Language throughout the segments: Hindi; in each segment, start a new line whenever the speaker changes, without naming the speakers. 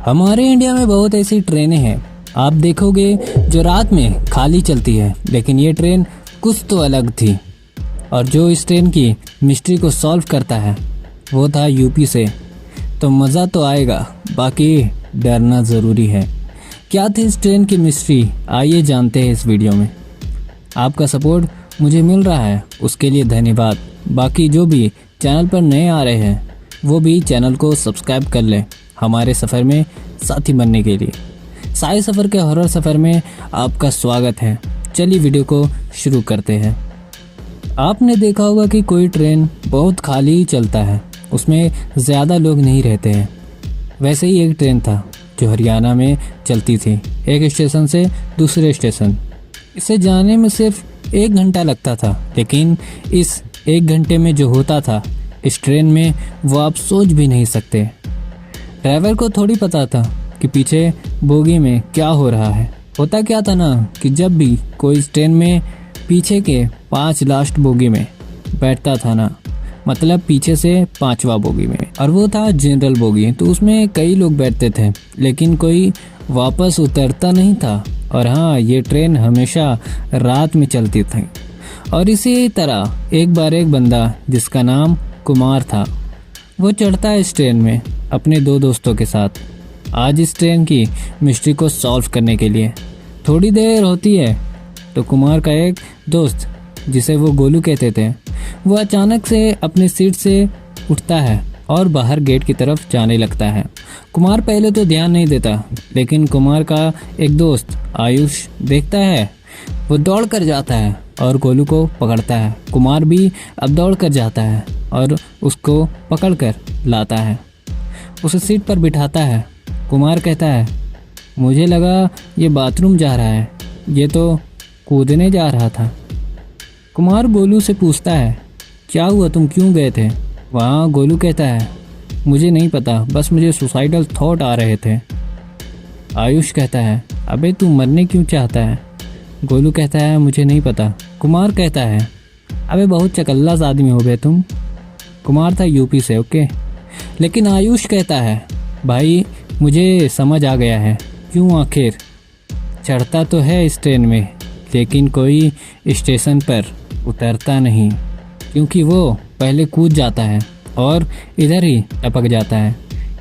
हमारे इंडिया में बहुत ऐसी ट्रेनें हैं, आप देखोगे जो रात में खाली चलती है, लेकिन ये ट्रेन कुछ तो अलग थी। और जो इस ट्रेन की मिस्ट्री को सॉल्व करता है वो था यूपी से। तो मज़ा तो आएगा, बाकी डरना ज़रूरी है। क्या थी इस ट्रेन की मिस्ट्री, आइए जानते हैं इस वीडियो में। आपका सपोर्ट मुझे मिल रहा है, उसके लिए धन्यवाद। बाकी जो भी चैनल पर नए आ रहे हैं वो भी चैनल को सब्सक्राइब कर लें, हमारे सफ़र में साथी बनने के लिए। साय सफ़र के हॉरर सफ़र में आपका स्वागत है। चलिए वीडियो को शुरू करते हैं। आपने देखा होगा कि कोई ट्रेन बहुत खाली चलता है, उसमें ज़्यादा लोग नहीं रहते हैं। वैसे ही एक ट्रेन था जो हरियाणा में चलती थी, एक स्टेशन से दूसरे स्टेशन। इसे जाने में सिर्फ 1 घंटा लगता था, लेकिन इस 1 घंटे में जो होता था इस ट्रेन में वो आप सोच भी नहीं सकते। ड्राइवर को थोड़ी पता था कि पीछे बोगी में क्या हो रहा है। होता क्या था ना कि जब भी कोई इस ट्रेन में पीछे के 5 लास्ट बोगी में बैठता था ना, मतलब पीछे से 5वां बोगी में, और वो था जनरल बोगी, तो उसमें कई लोग बैठते थे लेकिन कोई वापस उतरता नहीं था। और हाँ, ये ट्रेन हमेशा रात में चलती थी। और इसी तरह एक बार एक बंदा जिसका नाम कुमार था, वो चढ़ता है इस ट्रेन में अपने 2 दोस्तों के साथ, आज इस ट्रेन की मिस्ट्री को सॉल्व करने के लिए। थोड़ी देर होती है तो कुमार का एक दोस्त, जिसे वो गोलू कहते थे, वो अचानक से अपनी सीट से उठता है और बाहर गेट की तरफ जाने लगता है। कुमार पहले तो ध्यान नहीं देता, लेकिन कुमार का एक दोस्त आयुष देखता है। वो दौड़ कर जाता है और गोलू को पकड़ता है। कुमार भी अब दौड़ कर जाता है और उसको पकड़ कर लाता है, उसे सीट पर बिठाता है। कुमार कहता है, मुझे लगा ये बाथरूम जा रहा है, ये तो कूदने जा रहा था। कुमार गोलू से पूछता है, क्या हुआ, तुम क्यों गए थे वहाँ? गोलू कहता है, मुझे नहीं पता, बस मुझे सुसाइडल थॉट आ रहे थे। आयुष कहता है, अबे तू मरने क्यों चाहता है? गोलू कहता है, मुझे नहीं पता। कुमार कहता है, अबे बहुत चकल्लास आदमी हो गए तुम। कुमार था यूपी से, ओके। लेकिन आयुष कहता है, भाई मुझे समझ आ गया है, क्यों आखिर चढ़ता तो है इस ट्रेन में, लेकिन कोई स्टेशन पर उतरता नहीं, क्योंकि वो पहले कूद जाता है और इधर ही टपक जाता है।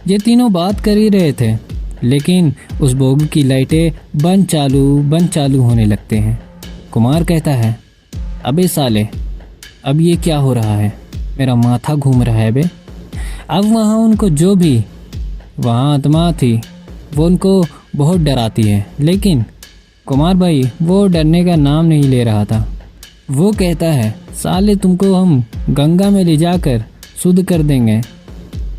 ये तीनों बात कर ही रहे थे, लेकिन उस बोगी की लाइटें बंद चालू होने लगते हैं। कुमार कहता है, अबे साले, अब ये क्या हो रहा है, मेरा माथा घूम रहा है बे। अब वहाँ उनको जो भी वहाँ आत्मा थी वो उनको बहुत डराती है, लेकिन कुमार भाई वो डरने का नाम नहीं ले रहा था। वो कहता है, साले तुमको हम गंगा में ले जाकर शुद्ध कर देंगे,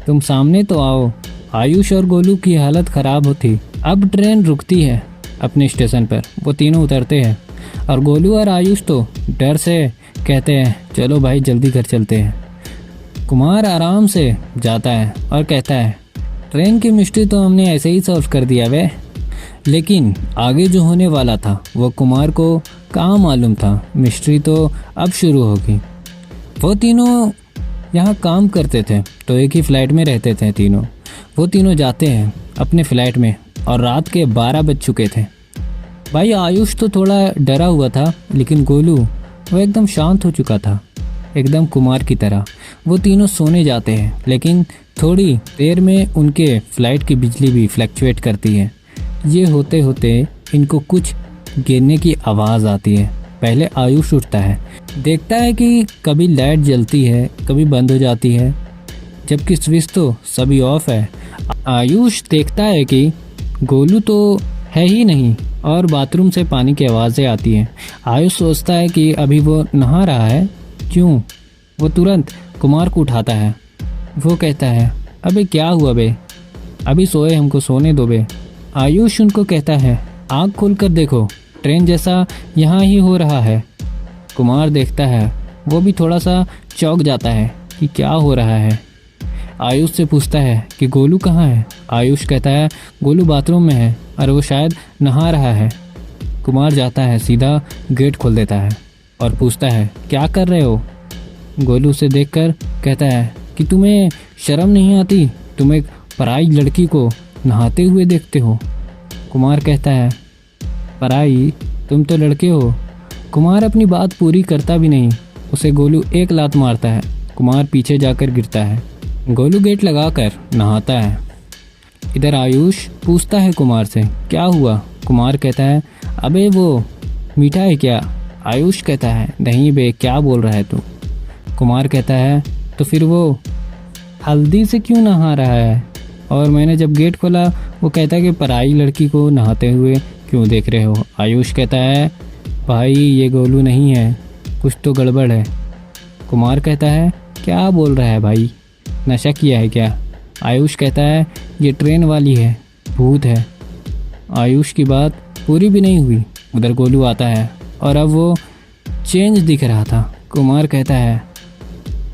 तुम सामने तो आओ। आयुष और गोलू की हालत ख़राब होती। अब ट्रेन रुकती है अपने स्टेशन पर, वो तीनों उतरते हैं और गोलू और आयुष तो डर से कहते हैं, चलो भाई जल्दी घर चलते हैं। कुमार आराम से जाता है और कहता है, ट्रेन की मिस्ट्री तो हमने ऐसे ही सॉल्व कर दिया वे, लेकिन आगे जो होने वाला था वो कुमार को कहाँ मालूम था। मिस्ट्री तो अब शुरू होगी। वो तीनों यहाँ काम करते थे, तो एक ही फ्लाइट में रहते थे तीनों। वो तीनों जाते हैं अपने फ्लाइट में और रात के 12 बज चुके थे। भाई आयुष तो थोड़ा डरा हुआ था, लेकिन गोलू वो एकदम शांत हो चुका था, एकदम कुमार की तरह। वो तीनों सोने जाते हैं, लेकिन थोड़ी देर में उनके फ्लाइट की बिजली भी फ्लक्चुएट करती है। ये होते होते इनको कुछ गिरने की आवाज़ आती है। पहले आयुष उठता है, देखता है कि कभी लाइट जलती है, कभी बंद हो जाती है, जबकि स्विच तो सभी ऑफ है। आयुष देखता है कि गोलू तो है ही नहीं और बाथरूम से पानी की आवाज़ें आती हैं। आयुष सोचता है कि अभी वो नहा रहा है, क्यों? वो तुरंत कुमार को उठाता है। वो कहता है, अबे क्या हुआ बे, अभी सोए, हमको सोने दो बे। आयुष उनको कहता है, आँख खोल कर देखो, ट्रेन जैसा यहाँ ही हो रहा है। कुमार देखता है, वो भी थोड़ा सा चौंक जाता है कि क्या हो रहा है। आयुष से पूछता है कि गोलू कहाँ है? आयुष कहता है, गोलू बाथरूम में है और वो शायद नहा रहा है। कुमार जाता है, सीधा गेट खोल देता है और पूछता है, क्या कर रहे हो? गोलू उसे देखकर कहता है कि तुम्हें शर्म नहीं आती, तुम एक पराई लड़की को नहाते हुए देखते हो? कुमार कहता है, पराई, तुम तो लड़के हो। कुमार अपनी बात पूरी करता भी नहीं, उसे गोलू एक लात मारता है। कुमार पीछे जाकर गिरता है। गोलू गेट लगाकर नहाता है। इधर आयुष पूछता है कुमार से, क्या हुआ? कुमार कहता है, अबे वो मीठा है क्या? आयुष कहता है, नहीं बे, क्या बोल रहा है तू? कुमार कहता है, तो फिर वो हल्दी से क्यों नहा रहा है? और मैंने जब गेट खोला वो कहता है कि पराई लड़की को नहाते हुए क्यों देख रहे हो? आयुष कहता है, भाई ये गोलू नहीं है, कुछ तो गड़बड़ है। कुमार कहता है, क्या बोल रहा है भाई, नशा किया है क्या? आयुष कहता है, ये ट्रेन वाली है, भूत है। आयुष की बात पूरी भी नहीं हुई, उधर गोलू आता है और अब वो चेंज दिख रहा था। कुमार कहता है,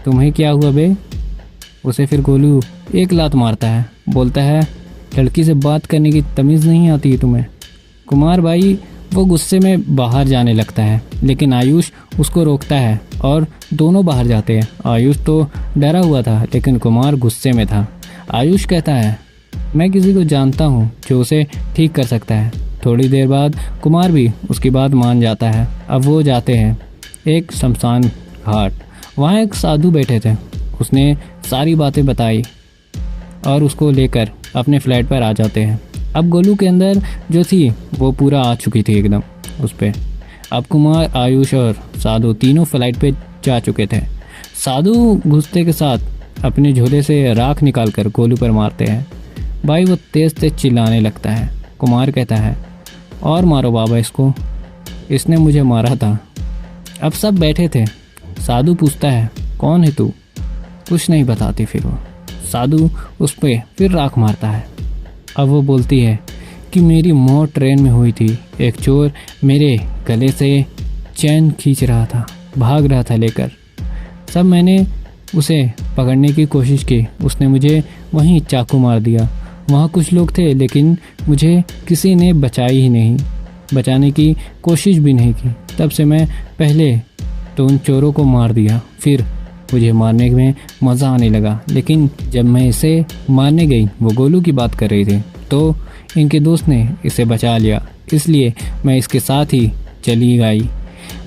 तुम्हें क्या हुआ बे? उसे फिर गोलू एक लात मारता है, बोलता है, लड़की से बात करने की तमीज़ नहीं आती है तुम्हें? कुमार भाई वो गुस्से में बाहर जाने लगता है, लेकिन आयुष उसको रोकता है और दोनों बाहर जाते हैं। आयुष तो डरा हुआ था, लेकिन कुमार गुस्से में था। आयुष कहता है, मैं किसी को जानता हूँ जो उसे ठीक कर सकता है। थोड़ी देर बाद कुमार भी उसकी बात मान जाता है। अब वो जाते हैं एक शमशान घाट। वहाँ एक साधु बैठे थे। उसने सारी बातें बताई और उसको लेकर अपने फ्लैट पर आ जाते हैं। अब गोलू के अंदर जो थी वो पूरा आ चुकी थी एकदम उस पर। अब कुमार, आयुष और साधु तीनों फ्लाइट पे जा चुके थे। साधु गुस्से के साथ अपने झोले से राख निकालकर गोलू पर मारते हैं। भाई वो तेज़ तेज़ चिल्लाने लगता है। कुमार कहता है, और मारो बाबा इसको, इसने मुझे मारा था। अब सब बैठे थे। साधु पूछता है, कौन है तू? कुछ नहीं बताती फिर वो। साधु उस पर फिर राख मारता है। अब वो बोलती है कि मेरी मौत ट्रेन में हुई थी। एक चोर मेरे गले से चैन खींच रहा था, भाग रहा था लेकर। सब मैंने उसे पकड़ने की कोशिश की, उसने मुझे वहीं चाकू मार दिया। वहाँ कुछ लोग थे लेकिन मुझे किसी ने बचाई ही नहीं, बचाने की कोशिश भी नहीं की। तब से मैं पहले तो उन चोरों को मार दिया, फिर मुझे मारने में मज़ा आने लगा। लेकिन जब मैं इसे मारने गई, वो गोलू की बात कर रही थी, तो इनके दोस्त ने इसे बचा लिया, इसलिए मैं इसके साथ ही चली गई।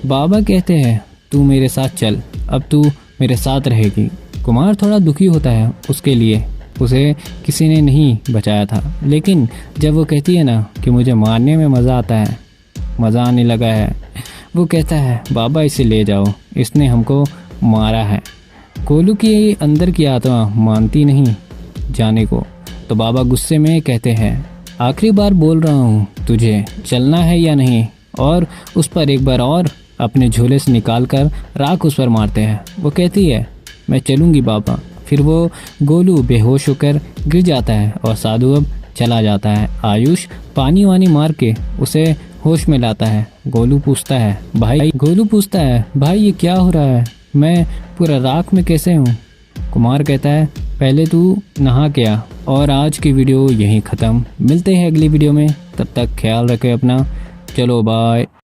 बाबा कहते हैं, तू मेरे साथ चल, अब तू मेरे साथ रहेगी। कुमार थोड़ा दुखी होता है उसके लिए, उसे किसी ने नहीं बचाया था। लेकिन जब वो कहती है ना कि मुझे मारने में मज़ा आता है, मज़ा आने लगा है, वो कहता है, बाबा इसे ले जाओ, इसने हमको मारा है। गोलू की अंदर की आत्मा मानती नहीं जाने को, तो बाबा गुस्से में कहते हैं, आखिरी बार बोल रहा हूँ, तुझे चलना है या नहीं? और उस पर एक बार और अपने झोले से निकाल कर राख उस पर मारते हैं। वो कहती है, मैं चलूँगी बाबा। फिर वो गोलू बेहोश होकर गिर जाता है और साधु अब चला जाता है। आयुष पानी वानी मार के उसे होश में लाता है। गोलू पूछता है, भाई ये क्या हो रहा है? मैं पूरा राख में कैसे हूँ? कुमार कहता है, पहले तू नहा के आ। और आज की वीडियो यहीं ख़त्म। मिलते हैं अगली वीडियो में, तब तक ख्याल रखें अपना। चलो बाय।